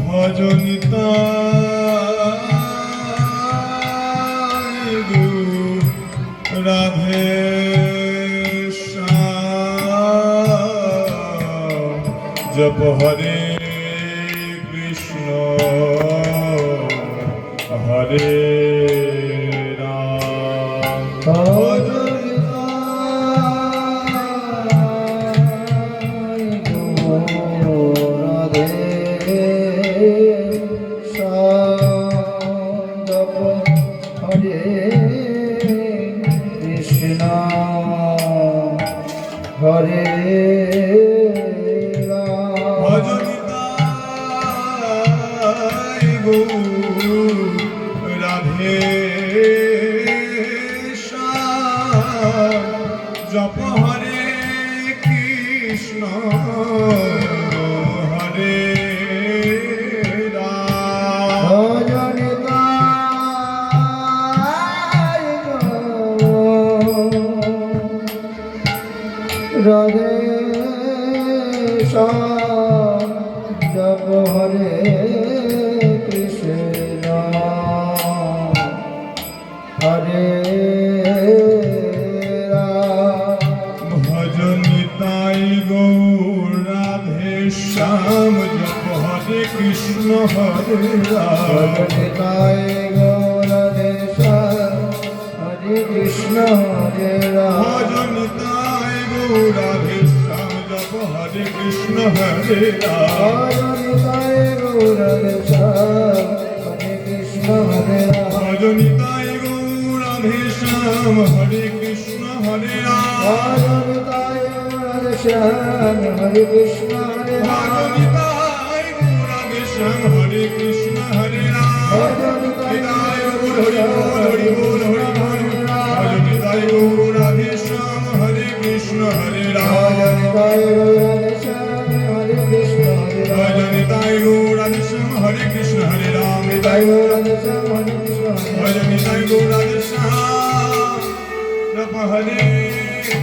ভজনিতা রাধে জপ হরে কৃষ্ণ হরে রাম। হরে ভজনিতাই গৌর রাধে শ্যাম জপ হরে কৃষ্ণ হরে রাম। ভজনিতাই গৌর রাধে শ্যাম জপ হরে কৃষ্ণ হরে রাম। ভজনিতাই গৌর রাধে শ্যাম জপ হরে কৃষ্ণ হরে রাম। ভজনিতাই গৌর রাধে শ্যাম হরে কৃষ্ণ হরে রাম। ভজনিতাই গৌর রাধে শ্যাম জপ হরে কৃষ্ণ হরে রাম। ভজনিতাই গৌর রাধে শ্যাম হরে কৃষ্ণ হরে রাম। ভজনিতাই গৌর রাধে শ্যাম হরে কৃষ্ণ হরে রাম। ভজনিতাই গৌর রাধে শ্যাম হরে কৃষ্ণ হরে রাম। ভজনিতাই গৌর রাধে শ্যাম হরে কৃষ্ণ হরে রাম। ভজনিতাই গৌর হরি বল হরি বল হরি বল। ভজনিতাই গৌর রাধে শ্যাম হরে কৃষ্ণ হরে রাম। ভজনিতাই গৌর রাধে শ্যাম হরে কৃষ্ণ হরে রাম। ভজনিতাই গৌর রাধে শ্যাম হরে কৃষ্ণ হরে রাম। নিতাই গৌর রাধে শ্যাম হরে কৃষ্ণ হরে রাম। ভজনিতাই গৌর রাধে শ্যাম জপ হরে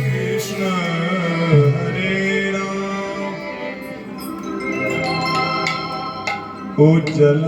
কৃষ্ণ হরে রাম। উজ্জ্বল